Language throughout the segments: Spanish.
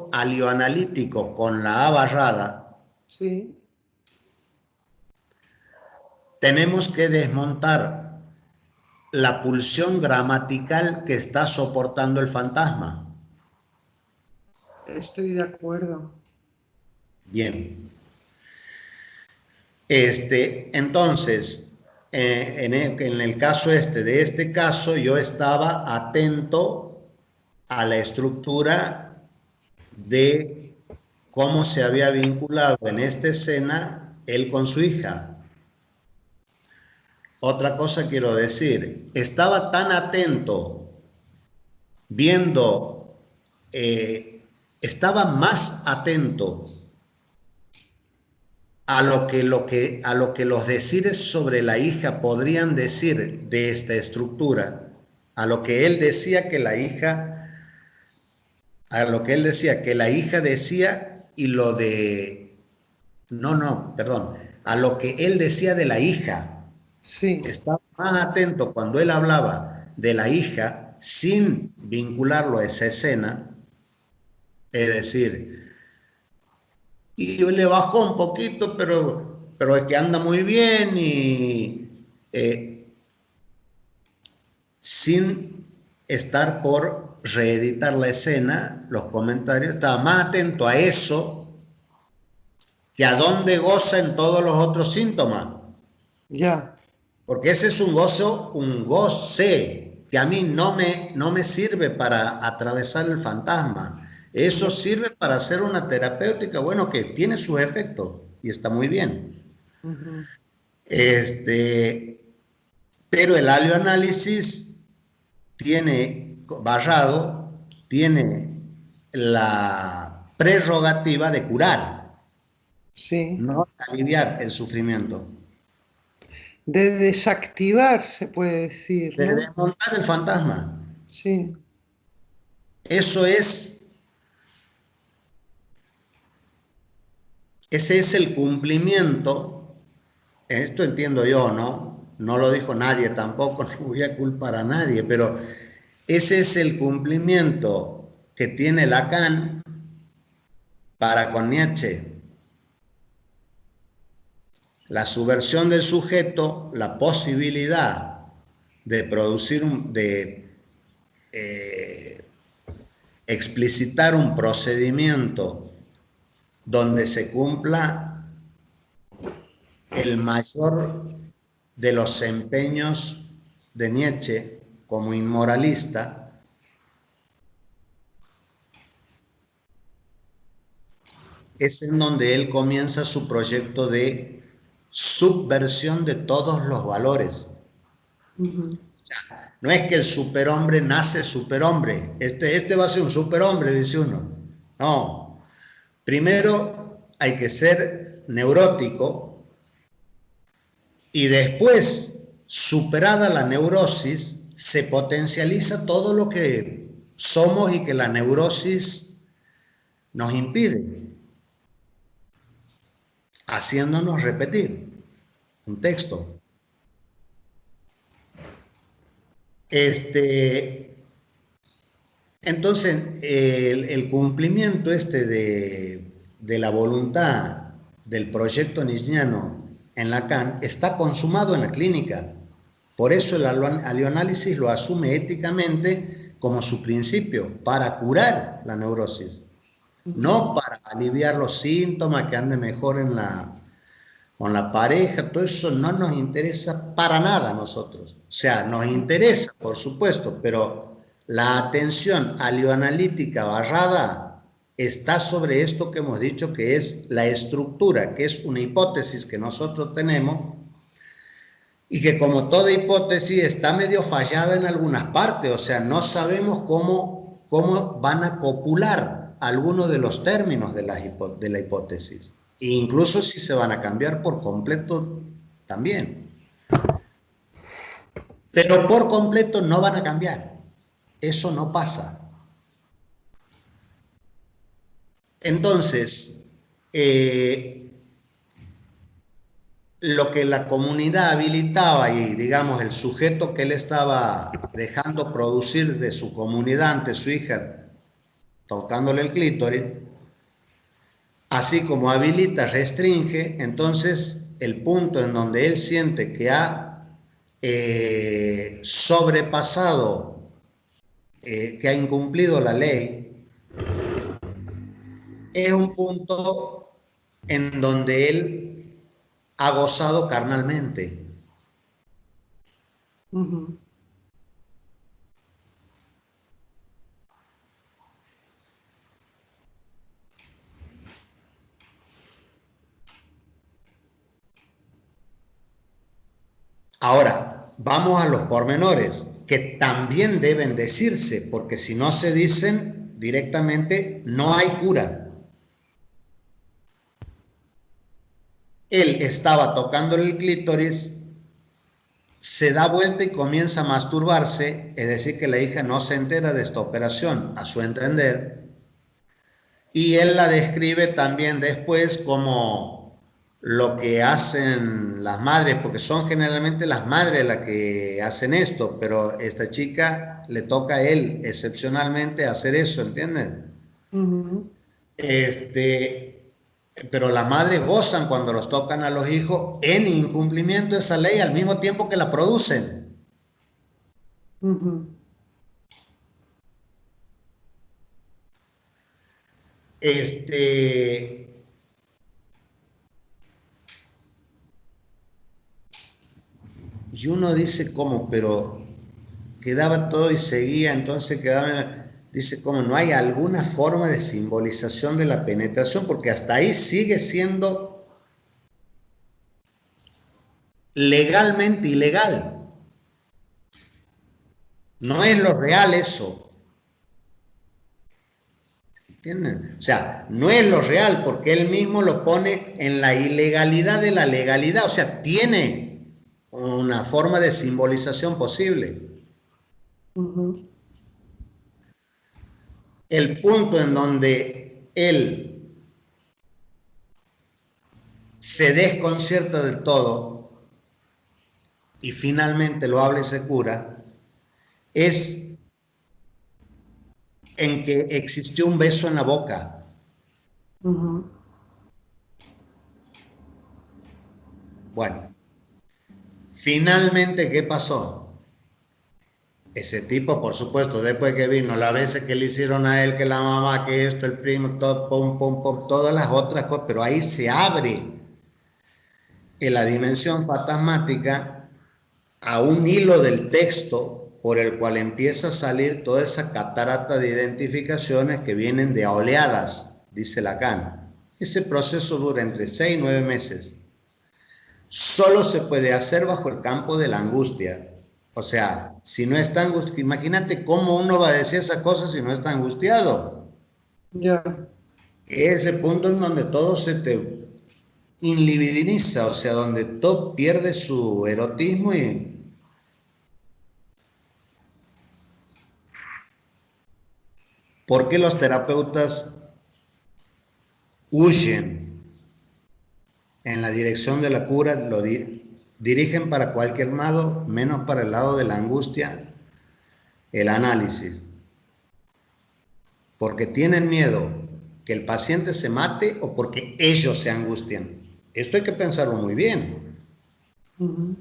proyecto alioanalítico con la A barrada, Sí. tenemos que desmontar la pulsión gramatical que está soportando el fantasma. Estoy de acuerdo. Bien. Entonces, en el caso de este caso, yo estaba atento a la estructura de cómo se había vinculado en esta escena él con su hija. Otra cosa quiero decir, estaba tan atento, viendo, estaba más atento a lo que los decires sobre la hija podrían decir de esta estructura, a lo que él decía que la hija, a lo que él decía que la hija decía y lo de, perdón, a lo que él decía de la hija. Sí. Estaba más atento cuando él hablaba de la hija sin vincularlo a esa escena, es decir, y le bajó un poquito, pero es que anda muy bien y sin estar por reeditar la escena, los comentarios, estaba más atento a eso que a dónde goza en todos los otros síntomas. Ya. Porque ese es un goce que a mí no me sirve para atravesar el fantasma. Eso sirve para hacer una terapéutica, bueno, que tiene su efecto y está muy bien. Ujú. Pero el alioanálisis tiene la prerrogativa de curar, Sí. no de aliviar el sufrimiento, De desactivar, se puede decir, de ¿no? desmontar el fantasma. Sí. Ese es el cumplimiento. Esto entiendo yo, ¿no? No lo dijo nadie tampoco, no voy a culpar a nadie, pero ese es el cumplimiento que tiene Lacan para con Nietzsche. La subversión del sujeto, la posibilidad de producir, de explicitar un procedimiento donde se cumpla el mayor de los empeños de Nietzsche como inmoralista, es en donde él comienza su proyecto de subversión de todos los valores. Ujú. No es que el superhombre nace superhombre, este va a ser un superhombre, dice uno. No, primero hay que ser neurótico y después, superada la neurosis, se potencializa todo lo que somos y que la neurosis nos impide, haciéndonos repetir un texto. Entonces, el cumplimiento de la voluntad del proyecto nietzscheano en Lacan está consumado en la clínica. Por eso el alioanálisis lo asume éticamente como su principio, para curar la neurosis, no para aliviar los síntomas, que ande mejor con la pareja. Todo eso no nos interesa para nada a nosotros. O sea, nos interesa, por supuesto, pero la atención alioanalítica barrada está sobre esto que hemos dicho, que es la estructura, que es una hipótesis que nosotros tenemos y que, como toda hipótesis, está medio fallada en algunas partes. O sea, no sabemos cómo van a copular algunos de los términos de la hipótesis, e incluso si se van a cambiar por completo también. Pero por completo no van a cambiar. Eso no pasa. Entonces, lo que la comunidad habilitaba y, digamos, el sujeto que él estaba dejando producir de su comunidad ante su hija, tocándole el clítoris, así como habilita, restringe, entonces el punto en donde él siente que ha sobrepasado, que ha incumplido la ley, es un punto en donde él ha gozado carnalmente. Ujú. Ahora, vamos a los pormenores, que también deben decirse, porque si no se dicen directamente, no hay cura. Él estaba tocándole el clítoris, se da vuelta y comienza a masturbarse, es decir, que la hija no se entera de esta operación, a su entender, y él la describe también después como lo que hacen las madres, porque son generalmente las madres las que hacen esto, pero esta chica le toca a él excepcionalmente hacer eso, ¿entienden? Ujú. Pero las madres gozan cuando los tocan a los hijos en incumplimiento de esa ley al mismo tiempo que la producen. Ujú. Este, y uno dice cómo, pero quedaba todo y seguía, entonces quedaba, dice cómo no hay alguna forma de simbolización de la penetración, porque hasta ahí sigue siendo legalmente ilegal. No es lo real eso. ¿Entienden? O sea, no es lo real porque él mismo lo pone en la ilegalidad de la legalidad. O sea, tiene una forma de simbolización posible. Ujú. El punto en donde él se desconcierta del todo y finalmente lo habla y se cura es en que existió un beso en la boca. Ujú. Bueno, finalmente, ¿qué pasó? Ese tipo, por supuesto, después que vino, las veces que le hicieron a él, que la mamá, que esto, el primo, todo, pum, pum, pum, todas las otras cosas, pero ahí se abre en la dimensión fantasmática a un hilo del texto por el cual empieza a salir toda esa catarata de identificaciones que vienen de a oleadas, dice Lacan. Ese proceso dura entre 6 y 9 meses. Solo se puede hacer bajo el campo de la angustia. O sea, si no está angustiado, imagínate cómo uno va a decir esas cosas si no está angustiado. Ya. Ese punto en donde todo se te inlibidiniza, o sea, donde todo pierde su erotismo. Y ¿por qué los terapeutas huyen en la dirección de la cura? Lo dirigen para cualquier lado, menos para el lado de la angustia, el análisis. Porque tienen miedo que el paciente se mate o porque ellos se angustian. Esto hay que pensarlo muy bien. Ujú.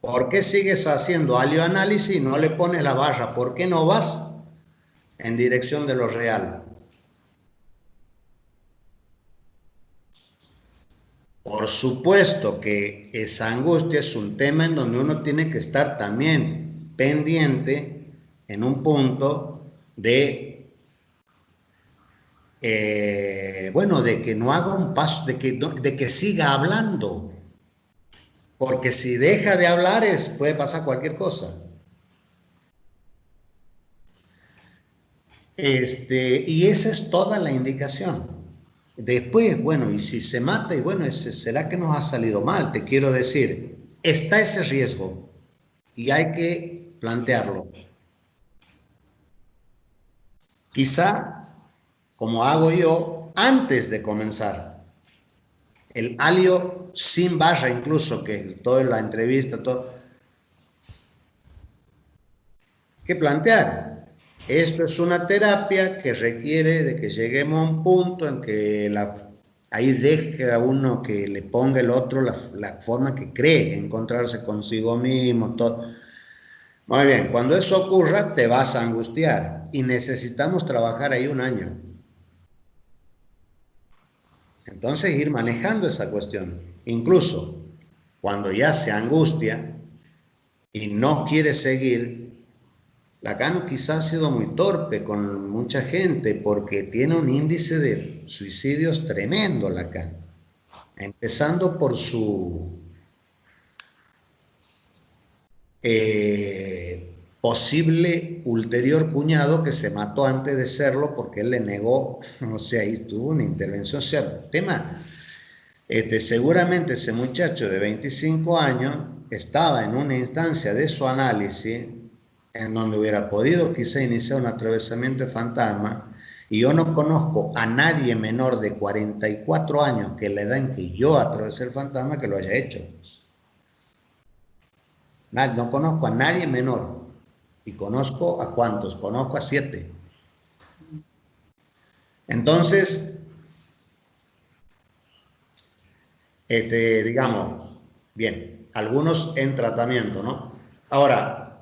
¿Por qué sigues haciendo alioanálisis y no le pones la barra? ¿Por qué no vas en dirección de lo real? Por supuesto que esa angustia es un tema en donde uno tiene que estar también pendiente en un punto de, bueno, de que no haga un paso, de que siga hablando. Porque si deja de hablar puede pasar cualquier cosa. Y esa es toda la indicación. Después, bueno, y si se mata, y bueno, será que nos ha salido mal, te quiero decir, está ese riesgo y hay que plantearlo. Quizá, como hago yo, antes de comenzar, el alio sin barra incluso, que toda la entrevista, todo, que plantear. Esto es una terapia que requiere de que lleguemos a un punto en que ahí deja uno que le ponga el otro la forma que cree, encontrarse consigo mismo, todo. Muy bien, cuando eso ocurra te vas a angustiar y necesitamos trabajar ahí un año. Entonces ir manejando esa cuestión. Incluso cuando ya se angustia y no quiere seguir, Lacan quizás ha sido muy torpe con mucha gente porque tiene un índice de suicidios tremendo Lacan, empezando por su posible ulterior cuñado que se mató antes de serlo porque él le negó, o sea, ahí tuvo una intervención, o sea, tema, seguramente ese muchacho de 25 años estaba en una instancia de su análisis en donde hubiera podido quizá iniciar un atravesamiento de fantasma, y yo no conozco a nadie menor de 44 años que la edad en que yo atravesé el fantasma que lo haya hecho. No conozco a nadie menor. ¿Y conozco a cuántos? Conozco a 7. Entonces, digamos, bien, algunos en tratamiento, ¿no? Ahora,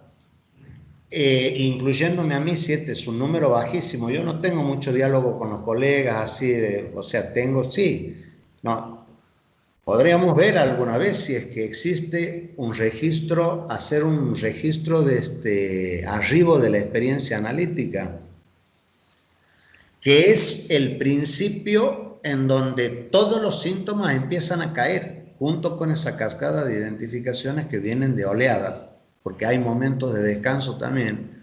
incluyéndome a mí, 7 es un número bajísimo. Yo no tengo mucho diálogo con los colegas, así o sea, sí, no. Podríamos ver alguna vez si es que existe un registro, hacer un registro de arribo de la experiencia analítica, que es el principio en donde todos los síntomas empiezan a caer, junto con esa cascada de identificaciones que vienen de oleadas, porque hay momentos de descanso también,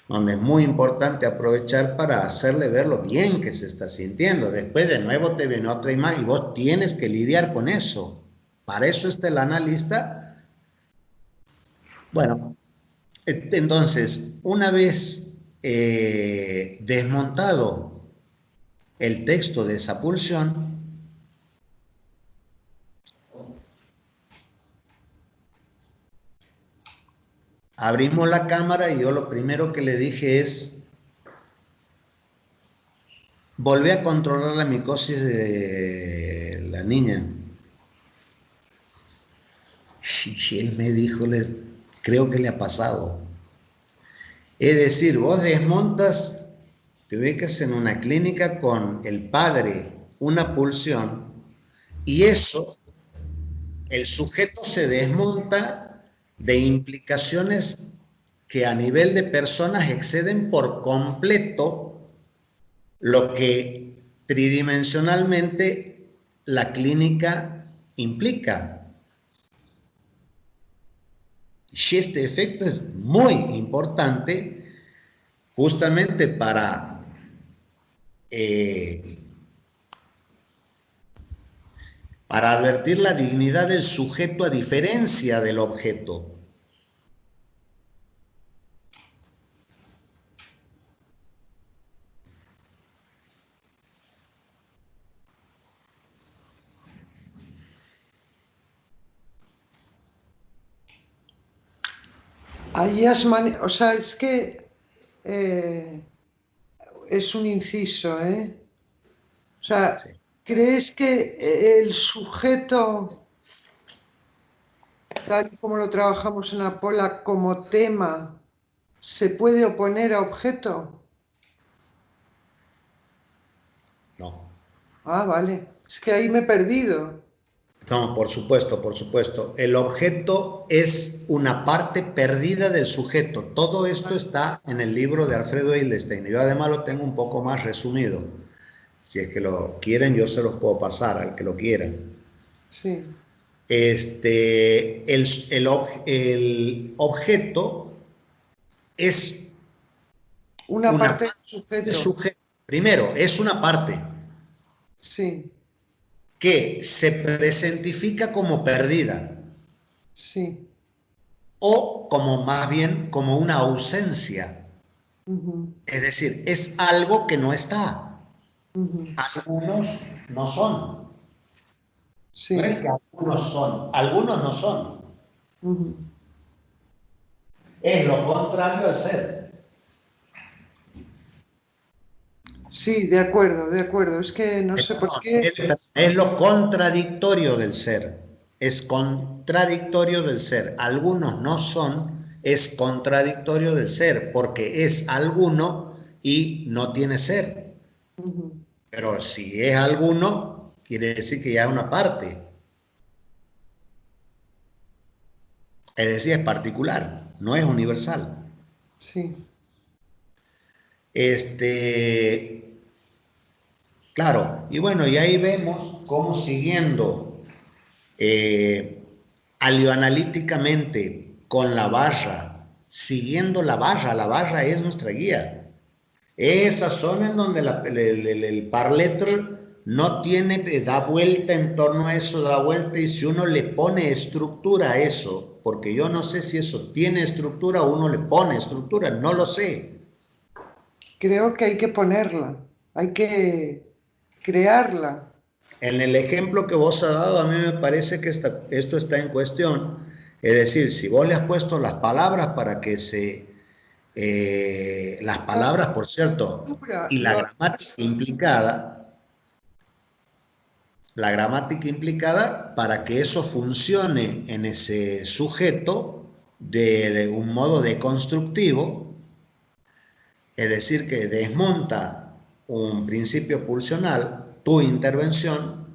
donde es muy importante aprovechar para hacerle ver lo bien que se está sintiendo. Después de nuevo te viene otra imagen y vos tienes que lidiar con eso. Para eso está el analista. Bueno, entonces, una vez desmontado el texto de esa pulsión, abrimos la cámara y yo lo primero que le dije es: volví a controlar la micosis de la niña. Y él me dijo, creo que le ha pasado. Es decir, vos desmontas, te ubicas en una clínica con el padre, una pulsión, y eso, el sujeto se desmonta de implicaciones que a nivel de personas exceden por completo lo que tridimensionalmente la clínica implica. Y este efecto es muy importante justamente eh, para advertir la dignidad del sujeto a diferencia del objeto. Ahí o sea, es que eh, es un inciso, ¿eh? O sea, Sí. ¿crees que el sujeto, tal y como lo trabajamos en la Pola, como tema, se puede oponer a objeto? No. Ah, vale. Es que ahí me he perdido. No, por supuesto, por supuesto. El objeto es una parte perdida del sujeto. Todo esto está en el libro de Alfredo Eilestein. Yo además lo tengo un poco más resumido. Si es que lo quieren, yo se los puedo pasar al que lo quiera. Sí. El objeto es Una una parte parte del del sujeto. sujeto. Primero, es una parte Sí, que se presentifica como perdida sí. o como más bien como una ausencia. Ujú, Es decir, es algo que no está. ujú. Algunos no son. No es Sí. que algunos son, algunos no son. Ujú. Es lo contrario al ser. Sí, de acuerdo, de acuerdo. Es que no sé por qué. Es lo contradictorio del ser. Es contradictorio del ser. Algunos no son, es contradictorio del ser, porque es alguno y no tiene ser. Ujú. Pero si es alguno, quiere decir que ya es una parte. Es decir, es particular, no es universal. Sí. Este, claro, y bueno, y ahí vemos cómo siguiendo eh, alioanalíticamente con la barra, siguiendo la barra es nuestra guía. Esa zona en donde el parletre no tiene, da vuelta en torno a eso, da vuelta, y si uno le pone estructura a eso, porque yo no sé si eso tiene estructura o uno le pone estructura, no lo sé. Creo que hay que ponerla, hay que crearla. En el ejemplo que vos has dado, a mí me parece que esto está en cuestión. Es decir, si vos le has puesto las palabras para que las La palabras, por cierto, estructura, y la gramática implicada para que eso funcione en ese sujeto de un modo deconstructivo, es decir, que desmonta un principio pulsional, tu intervención,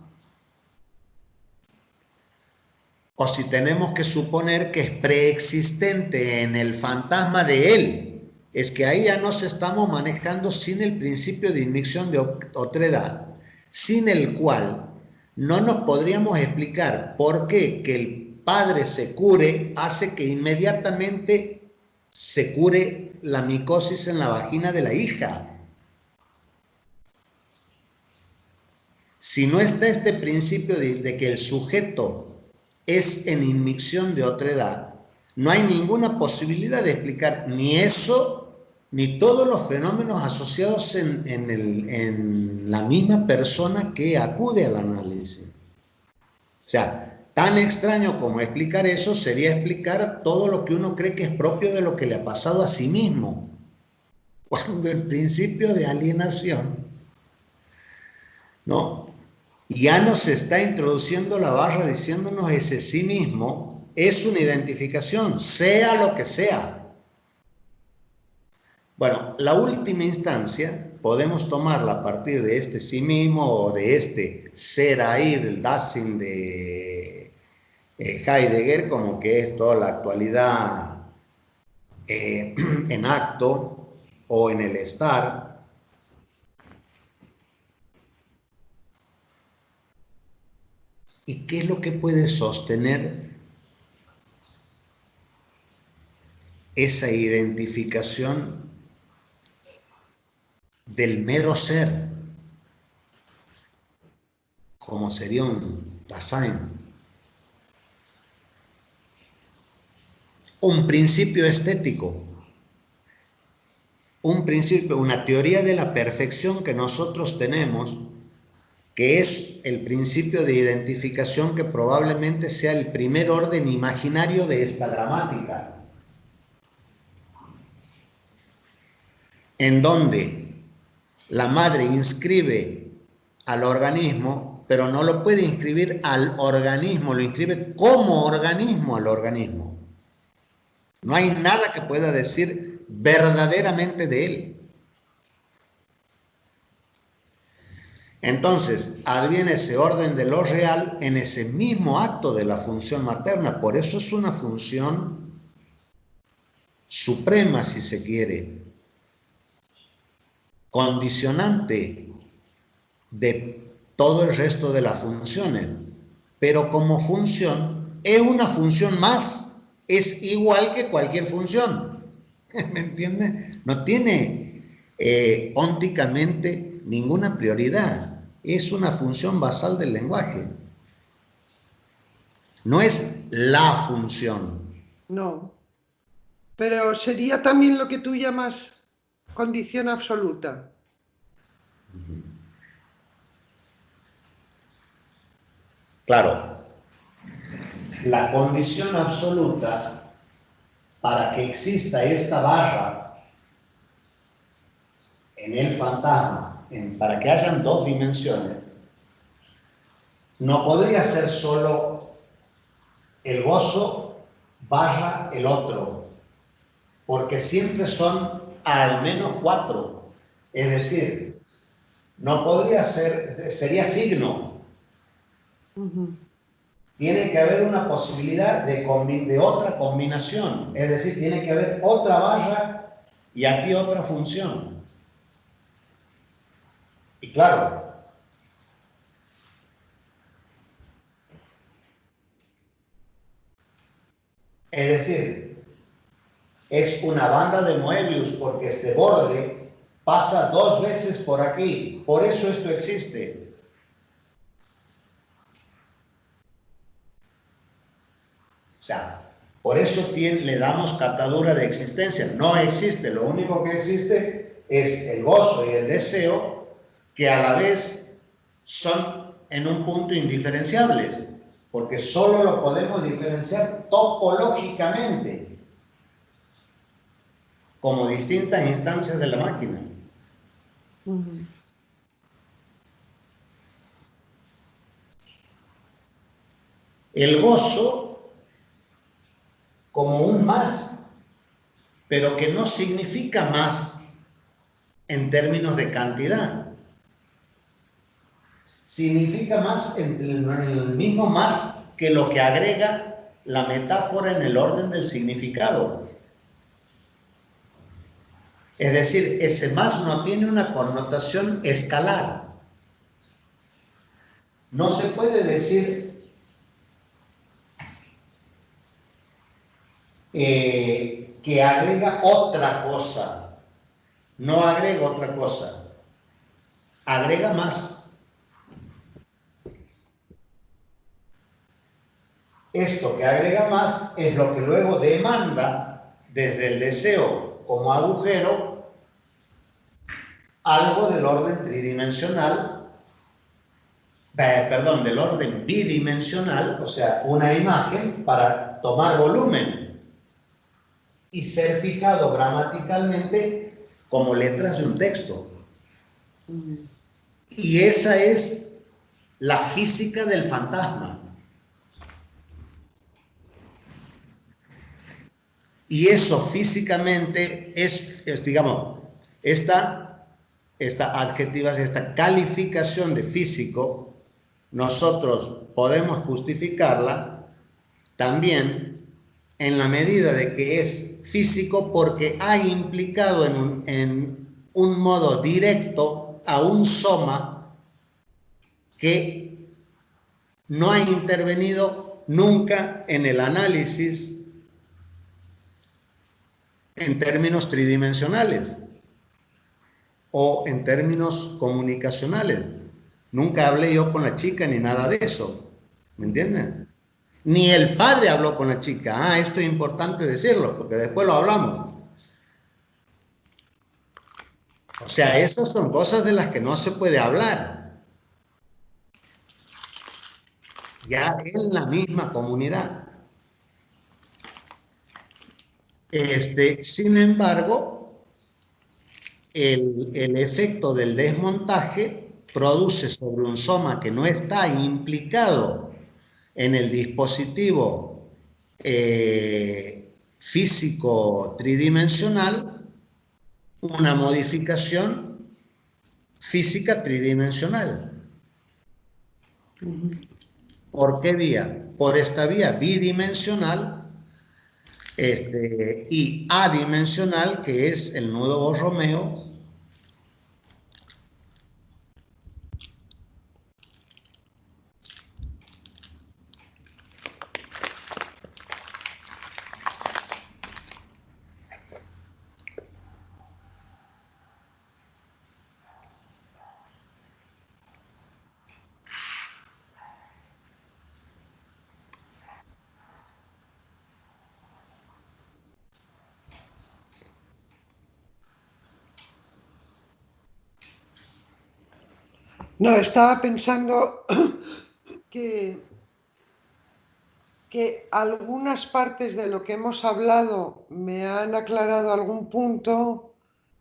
o si tenemos que suponer que es preexistente en el fantasma de él, es que ahí ya nos estamos manejando sin el principio de inmixción de otredad, sin el cual no nos podríamos explicar por qué que el padre se cure hace que inmediatamente se cure la micosis en la vagina de la hija. Si no está este principio de que el sujeto es en inmixción de otra edad, no hay ninguna posibilidad de explicar ni eso ni todos los fenómenos asociados en la misma persona que acude al análisis. O sea, tan extraño como explicar eso sería explicar todo lo que uno cree que es propio de lo que le ha pasado a sí mismo, cuando el principio de alienación, ¿no? Ya nos está introduciendo la barra diciéndonos ese sí mismo es una identificación, sea lo que sea. Bueno, la última instancia podemos tomarla a partir de este sí mismo o de este ser ahí del Dasein de Heidegger, como que es toda la actualidad en acto o en el estar. ¿Y qué es lo que puede sostener esa identificación del mero ser, como sería un Dasein? Un principio estético, un principio, una teoría de la perfección que nosotros tenemos, que es el principio de identificación que probablemente sea el primer orden imaginario de esta gramática, en donde la madre inscribe al organismo, pero no lo puede inscribir al organismo, lo inscribe como organismo al organismo. No hay nada que pueda decir verdaderamente de él. Entonces, adviene ese orden de lo real en ese mismo acto de la función materna. Por eso es una función suprema, si se quiere, condicionante de todo el resto de las funciones. Pero como función, es una función más, es igual que cualquier función. ¿Me entiende? No tiene ónticamente ninguna prioridad. Es una función basal del lenguaje. No es la función. No. Pero sería también lo que tú llamas condición absoluta. Claro, la condición absoluta para que exista esta barra en el fantasma para que hayan dos dimensiones, no podría ser solo el gozo barra el otro, porque siempre son al menos cuatro. Es decir, no podría ser, sería signo. Tiene que haber una posibilidad de otra combinación, es decir, tiene que haber otra barra y aquí otra función. Y claro, es decir, es una banda de Moebius porque este borde pasa dos veces por aquí, por eso esto existe. O sea, por eso le damos catadura de existencia. No existe, lo único que existe es el gozo y el deseo, que a la vez son en un punto indiferenciables, porque solo lo podemos diferenciar topológicamente, como distintas instancias de la máquina. El gozo como un más, pero que no significa más en términos de cantidad. Significa más en el mismo más que lo que agrega la metáfora en el orden del significado. Es decir, ese más no tiene una connotación escalar. No se puede decir que agrega otra cosa. No agrega otra cosa. Agrega más. Esto que agrega más es lo que luego demanda desde el deseo como agujero algo del orden tridimensional, perdón, del orden bidimensional, o sea, una imagen para tomar volumen y ser fijado gramaticalmente como letras de un texto. Y esa es la física del fantasma. Y eso físicamente es digamos, esta adjetiva, esta calificación de físico, nosotros podemos justificarla también en la medida de que es físico porque ha implicado en un modo directo a un soma que no ha intervenido nunca en el análisis en términos tridimensionales o en términos comunicacionales. Nunca hablé yo con la chica ni nada de eso, ¿me entienden? Ni el padre habló con la chica. Esto es importante decirlo, porque después lo hablamos. O sea, esas son cosas de las que no se puede hablar. Ya en la misma comunidad. Sin embargo, el efecto del desmontaje produce sobre un soma que no está implicado en el dispositivo físico tridimensional una modificación física tridimensional. ¿Por qué vía? Por esta vía bidimensional y adimensional, que es el nudo Borromeo. No, estaba pensando que algunas partes de lo que hemos hablado me han aclarado algún punto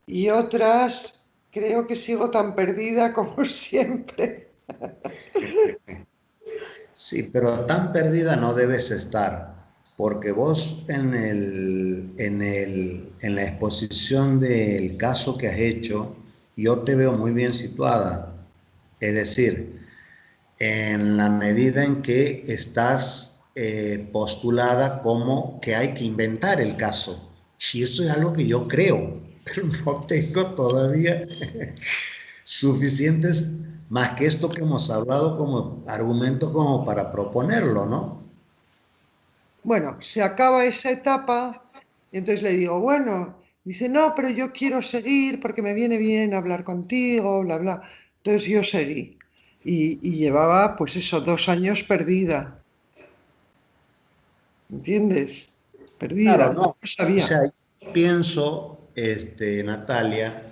y otras Creo que sigo tan perdida como siempre. Sí, pero tan perdida no debes estar, porque vos en la exposición del caso que has hecho, yo te veo muy bien situada. Es decir, en la medida en que estás postulada como que hay que inventar el caso. Y esto es algo que yo creo, pero no tengo todavía suficientes más que esto que hemos hablado como argumentos como para proponerlo, ¿no? Bueno, se acaba esa etapa y entonces le digo, bueno, dice, no, pero yo quiero seguir porque me viene bien hablar contigo, bla, bla. Entonces yo seguí y llevaba, pues eso, 2 años perdida, ¿entiendes? Perdida, Claro, no no. O sabía. sea, yo pienso, Natalia,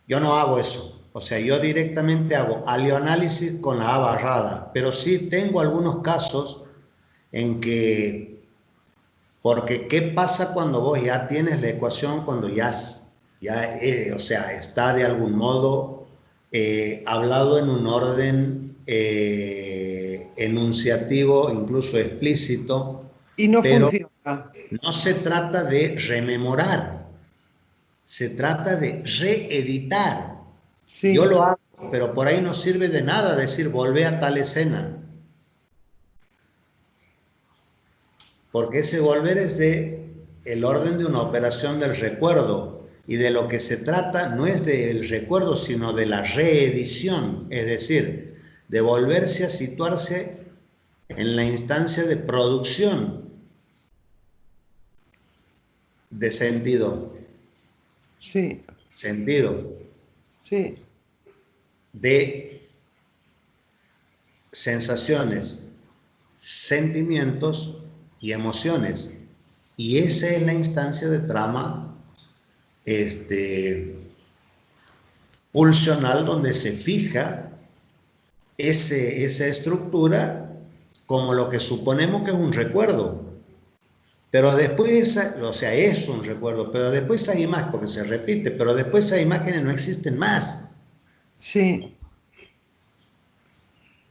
yo no hago eso. O sea, yo directamente hago alioanálisis con la A barrada, pero sí tengo algunos casos en que, porque ¿qué pasa cuando vos ya tienes la ecuación, cuando o sea, está de algún modo hablado en un orden enunciativo, incluso explícito, Y no pero funciona. no se trata de rememorar, se trata de reeditar. Yo Sí, lo hago, pero por ahí no sirve de nada decir volvé a tal escena, porque ese volver es de el orden de una operación del recuerdo y de lo que se trata no es del recuerdo, sino de la reedición, es decir, de volverse a situarse en la instancia de producción de sentido, sí, sentido, sí, de sensaciones, sentimientos y emociones. Y esa es la instancia de trama pulsional donde se fija esa estructura como lo que suponemos que es un recuerdo. Pero después, o sea, es un recuerdo, pero después hay más, porque se repite, pero después esas imágenes no existen más. sí.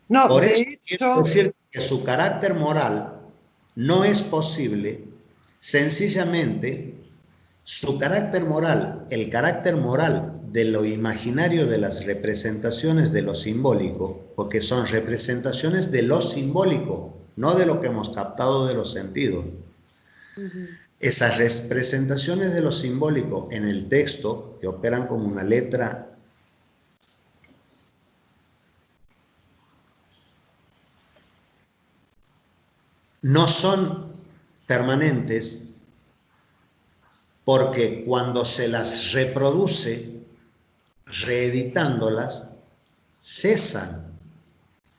No, Por de eso quiero hecho, decir que su carácter moral no es posible, sencillamente su carácter moral, el carácter moral de lo imaginario de las representaciones de lo simbólico, porque son representaciones de lo simbólico, no de lo que hemos captado de los sentidos. ujú, Esas representaciones de lo simbólico en el texto, que operan como una letra, no son permanentes porque cuando se las reproduce, reeditándolas, cesan.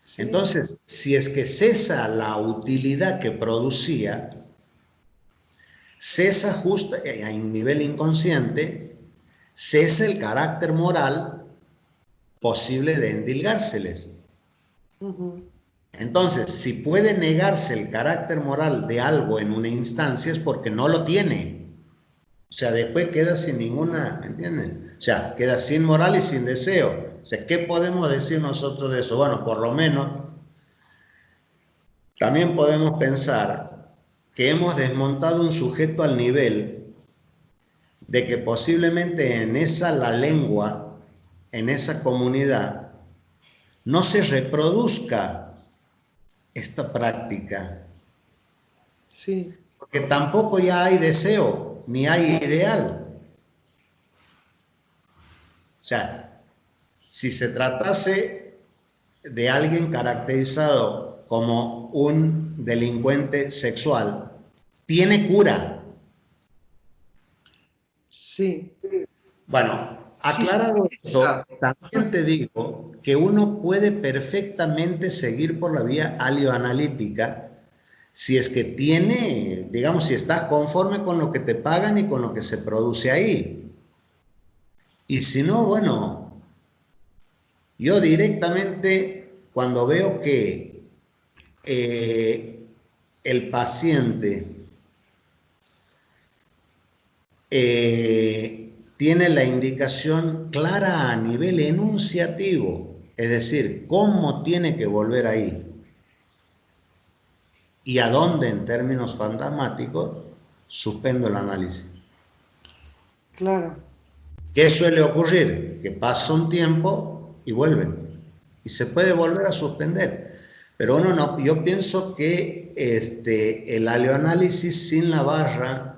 sí, Entonces, si es que cesa la utilidad que producía, cesa justo a nivel inconsciente, cesa el carácter moral posible de endilgárseles. ujú, Entonces, si puede negarse el carácter moral de algo en una instancia es porque no lo tiene. O sea, después queda sin ninguna, ¿entienden? O sea, queda sin moral y sin deseo. O sea, ¿qué podemos decir nosotros de eso? Bueno, por lo menos también podemos pensar que hemos desmontado un sujeto al nivel de que posiblemente en esa la lengua, en esa comunidad, no se reproduzca esta práctica, sí, porque tampoco ya hay deseo, ni hay ideal. O sea, si se tratase de alguien caracterizado como un delincuente sexual, tiene cura. sí, Bueno, sí, sí, aclarado esto, exacto. también te digo que uno puede perfectamente seguir por la vía alioanalítica si es que tiene, digamos, si estás conforme con lo que te pagan y con lo que se produce ahí. Y si no, bueno, yo directamente cuando veo que eh, el paciente tiene la indicación clara a nivel enunciativo, es decir, cómo tiene que volver ahí y a dónde en términos fantasmáticos suspendo el análisis. Claro. ¿Qué suele ocurrir? Que pasa un tiempo y vuelven. Y se puede volver a suspender. Pero uno no, yo pienso que el aleoanálisis sin la barra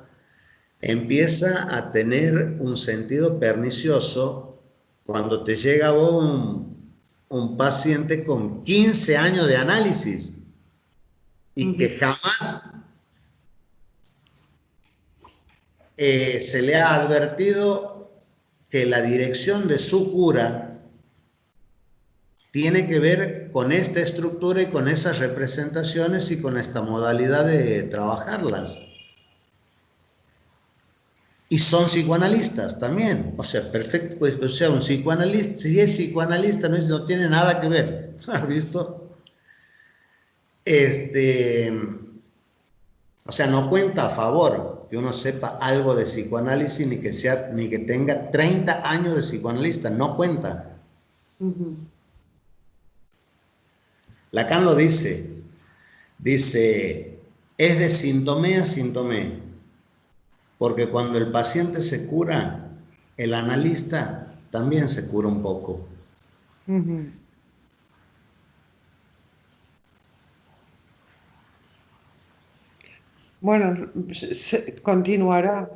empieza a tener un sentido pernicioso cuando te llega un paciente con 15 años de análisis y que jamás se le ha advertido que la dirección de su cura tiene que ver con esta estructura y con esas representaciones y con esta modalidad de trabajarlas. Y son psicoanalistas también, o sea, perfecto, pues, o sea, un psicoanalista, si es psicoanalista, no tiene nada que ver, ¿has visto? O sea, no cuenta a favor que uno sepa algo de psicoanálisis ni que tenga 30 años de psicoanalista, no cuenta. Lacan lo dice, es de sintomé a sintomé, porque cuando el paciente se cura, el analista también se cura un poco. Bueno, continuará.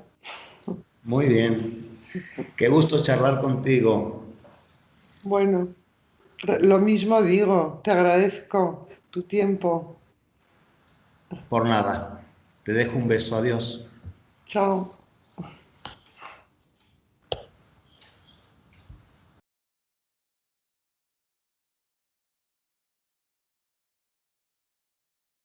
Muy bien, qué gusto charlar contigo. Bueno, lo mismo digo, te agradezco tu tiempo. Por nada, te dejo un beso, adiós. Chao.